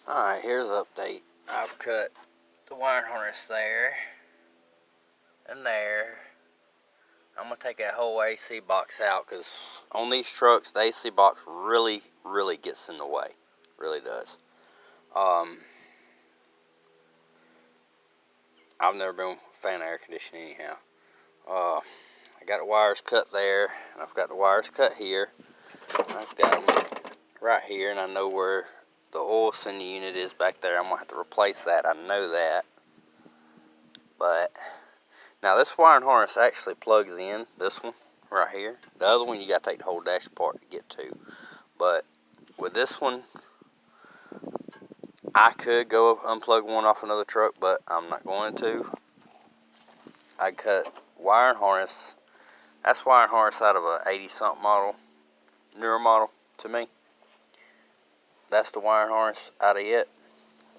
Alright, here's an update. I've cut the wiring harness there and there. I'm going to take that whole AC box out because on these trucks the AC box really gets in the way. Really does. I've never been a fan of air conditioning anyhow. I got the wires cut there, and I've got the wires cut here. I've got them right here, and I know where the oil sending unit is back there. I'm going to have to replace that. I know that. But now this wiring harness actually plugs in, this one right here. The other one you got to take the whole dash apart to get to. But with this one, I could go unplug one off another truck, but I'm not going to. I cut wiring harness. That's wiring harness out of a 80-something model, newer model to me. That's the wiring harness out of it.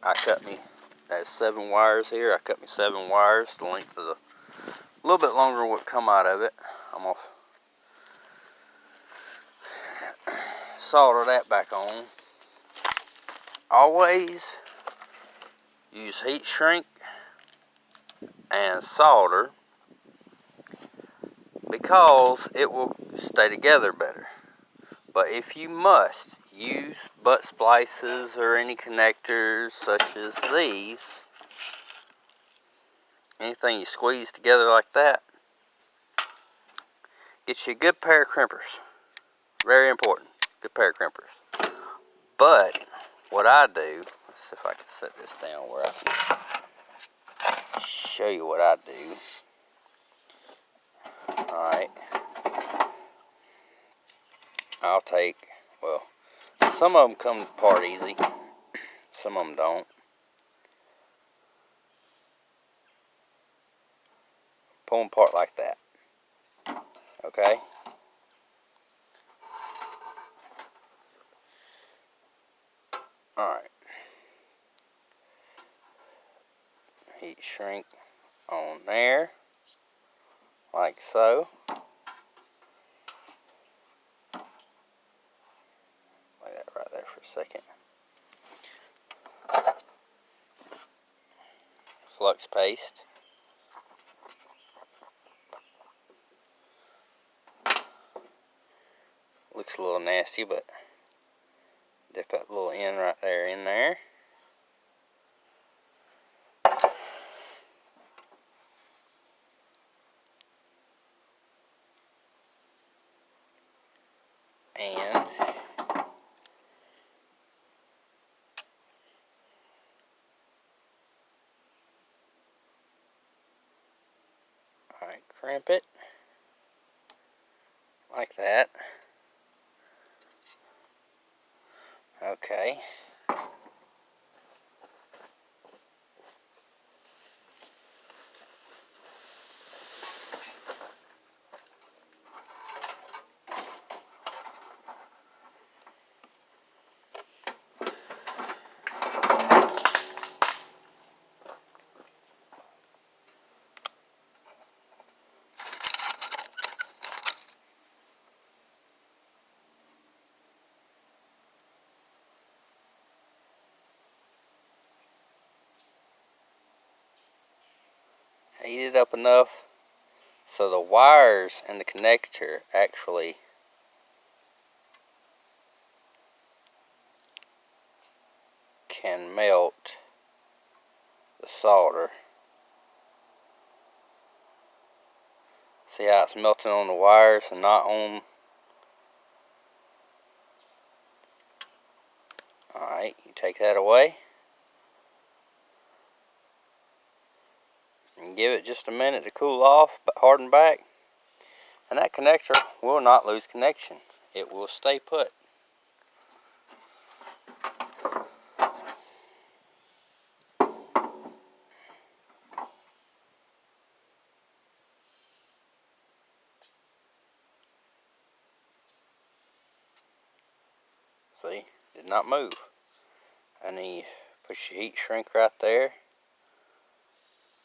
I cut me, there's 7 wires here. I cut me 7 wires, the length of a little bit longer would come out of it. I'm going to solder that back on. Always use heat shrink and solder because it will stay together better. But if you must, use butt splices or any connectors such as these. Anything you squeeze together like that. Get you a good pair of crimpers. Very important. Good pair of crimpers. But what I do, let's see if I can set this down where I can show you what I do. Alright. I'll take, well, some of them come apart easy. Some of them don't. Pull them apart like that. Okay? Alright. Heat shrink on there. Like so. Lay that right there for a second. Flux paste. Looks a little nasty, but dip that little end right there in there. And alright, crimp it like that. Okay. Heat it up enough so the wires and the connector actually can melt the solder. See how it's melting on the wires and not on. Alright, you take that away. And give it just a minute to cool off, but harden back. And that connector will not lose connection. It will stay put. See, did not move. And then you push your heat shrink right there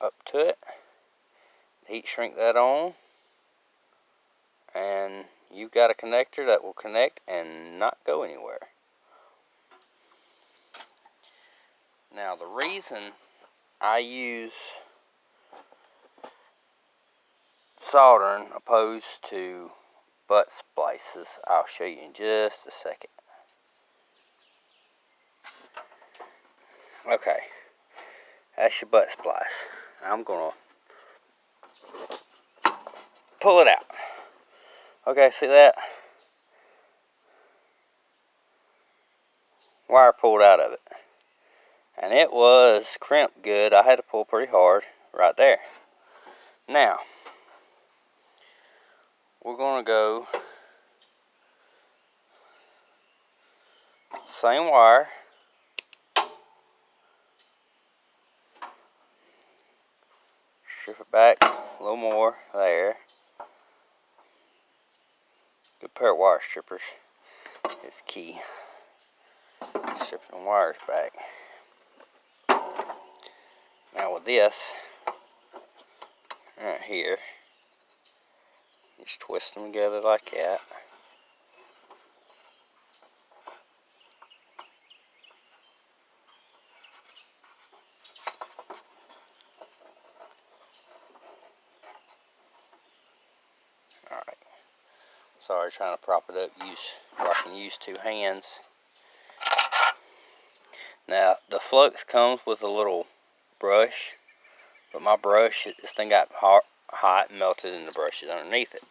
up to it. Heat shrink that on. And you've got a connector that will connect and not go anywhere. Now the reason I use soldering opposed to butt splices, I'll show you in just a second. Okay, that's your butt splice. I'm gonna pull it out. Okay, see that? Wire pulled out of it. And it was crimped good. I had to pull pretty hard right there. Now, we're going to go same wire. Strip it back a little more there. Good pair of wire strippers is key. Stripping the wires back. Now with this, right here, just twist them together like that. Alright. Sorry, trying to prop it up. I can use two hands. Now, the flux comes with a little brush, but my brush, this thing got hot and melted in the brushes underneath it.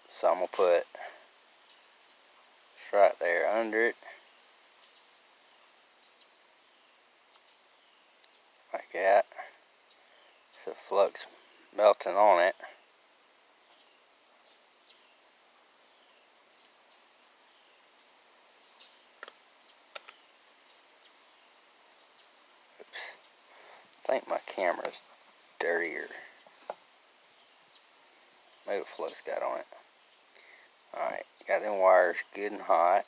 So I'm going to put right there under it, like that. So flux melting on it. I think my camera's dirtier. Maybe the flux got on it. Alright, got them wires good and hot.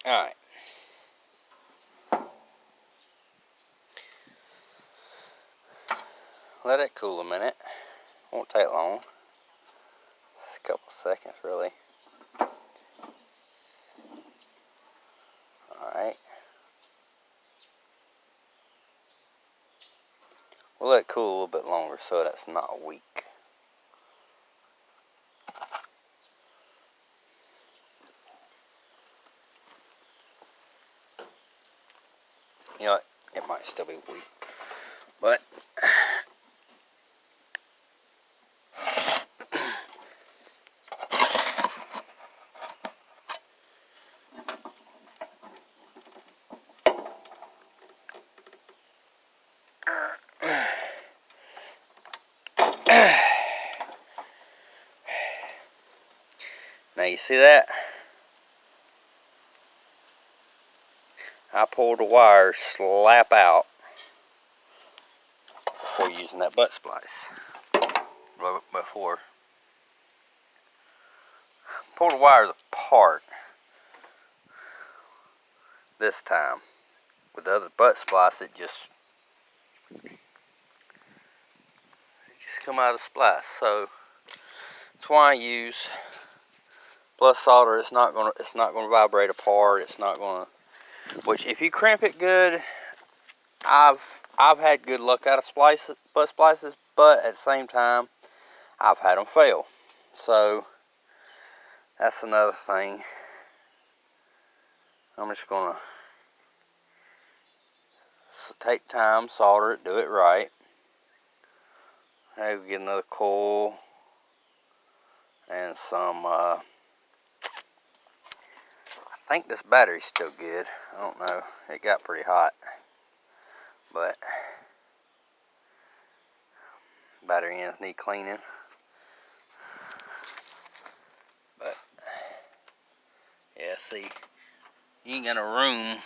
Alright. Let it cool a minute. Won't take long. Just a couple seconds really. Alright. We'll let it cool a little bit longer so that's not weak. You know, it might still be weak, but now you see that? I pulled the wires slap out before using that butt splice. Before pull the wires apart this time. With the other butt splice, it just come out of the splice. So that's why I use plus solder. It's not gonna vibrate apart. It's not gonna. Which if you crimp it good, I've had good luck out of butt splices, but at the same time, I've had them fail. So that's another thing. I'm just gonna take time, solder it, do it right. Maybe get another coil and some. I think this battery's still good. I don't know. It got pretty hot, but battery ends need cleaning. But yeah, see, you ain't got a room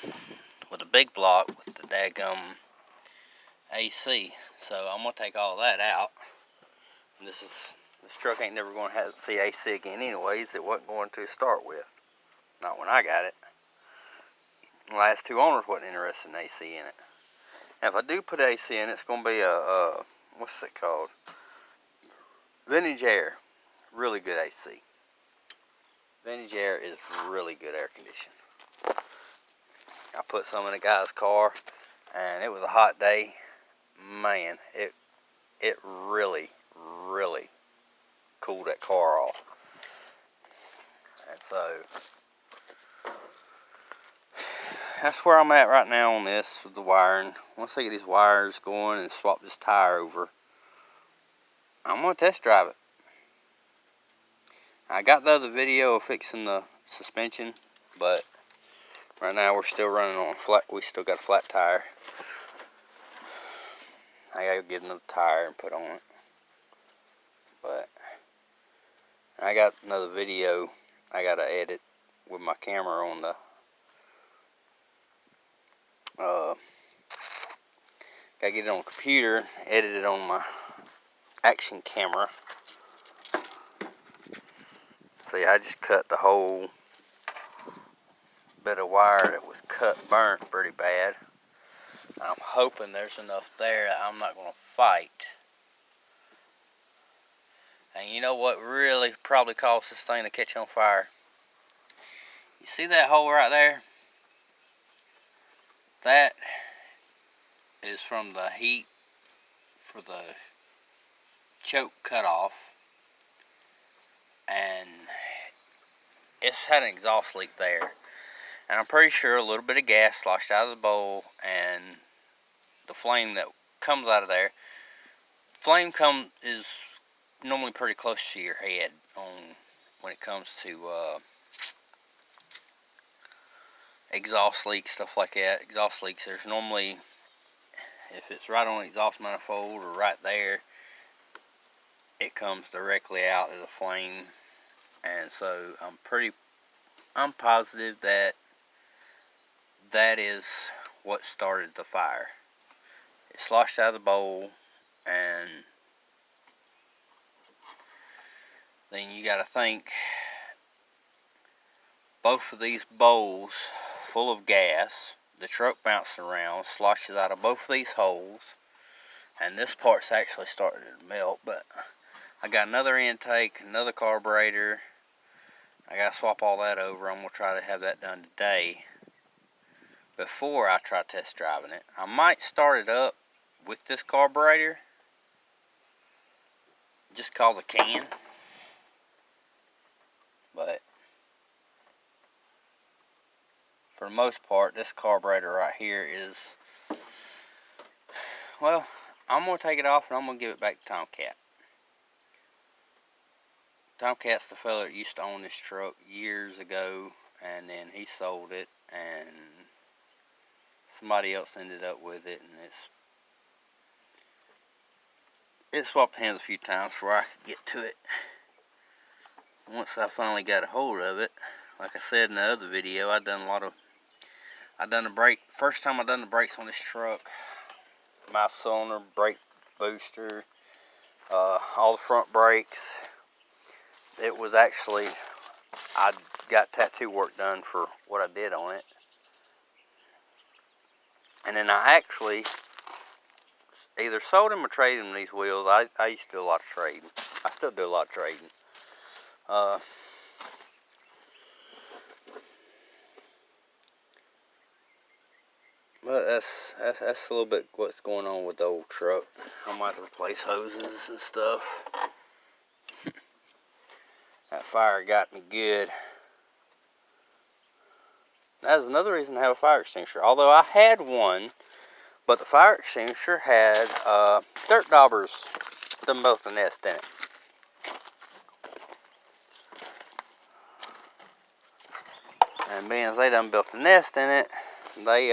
with a big block with the daggum AC. So I'm gonna take all that out. This truck ain't never gonna have see AC again anyways. It wasn't going to start with. Not when I got it. The last two owners wasn't interested in AC in it. Now, if I do put AC in, it's going to be a what's it called? Vintage Air. Really good AC. Vintage Air is really good air conditioning. I put some in a guy's car, and it was a hot day. Man, it really cooled that car off. And so that's where I'm at right now on this with the wiring. Once I get these wires going and swap this tire over, I'm going to test drive it. I got the other video of fixing the suspension, but right now we're still running on flat. We still got a flat tire. I gotta get another tire and put on it. But I got another video I gotta edit with my camera on the gotta get it on the computer, edit it on my action camera. See, I just cut the whole bit of wire that was burnt pretty bad. I'm hoping there's enough there that I'm not gonna fight. And you know what really probably caused this thing to catch on fire? You see that hole right there? That is from the heat for the choke cut off, and it's had an exhaust leak there, and I'm pretty sure a little bit of gas sloshed out of the bowl, and the flame that comes out of there, is normally pretty close to your head on when it comes to exhaust leaks, stuff like that. Exhaust leaks, there's normally, if it's right on the exhaust manifold or right there, it comes directly out as a flame. And so I'm positive that is what started the fire. It sloshed out of the bowl, and then you got to think, both of these bowls full of gas, the truck bouncing around, sloshes out of both of these holes, and this part's actually starting to melt. But I got another intake, another carburetor. I got to swap all that over. I'm going to try to have that done today before I try test driving it. I might start it up with this carburetor, just cause I can. But for the most part, this carburetor right here is, well, I'm going to take it off and I'm going to give it back to Tomcat. Tomcat's the fella that used to own this truck years ago, and then he sold it, and somebody else ended up with it, and it swapped hands a few times before I could get to it. Once I finally got a hold of it, like I said in the other video, I done the brake. First time I done the brakes on this truck, my cylinder, brake booster, all the front brakes. It was actually, I got tattoo work done for what I did on it. And then I actually either sold him or traded him these wheels. I used to do a lot of trading. I still do a lot of trading. But that's a little bit what's going on with the old truck. I might have to replace hoses and stuff. That fire got me good. That's another reason to have a fire extinguisher. Although I had one, but the fire extinguisher had dirt daubers done built a nest in it. And being as they done built a nest in it, they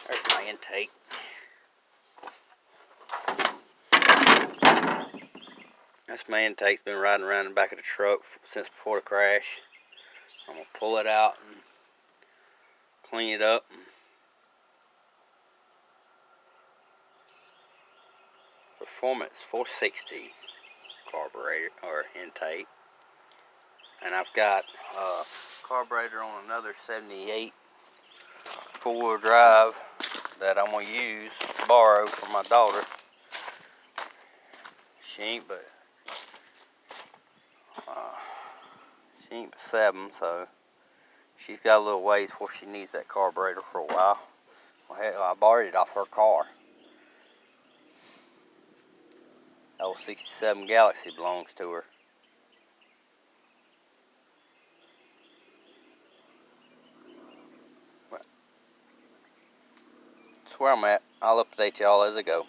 there's my intake. That's my intake. It's been riding around in the back of the truck since before the crash. I'm going to pull it out and clean it up. Performance 460 carburetor or intake. And I've got carburetor on another 78 4-wheel drive that I'm going to use, borrow for my daughter. She ain't but 7, so she's got a little ways before she needs that carburetor for a while. Well, hell, I borrowed it off her car. That old 67 Galaxy belongs to her. That's where I'm at. I'll update y'all as I go.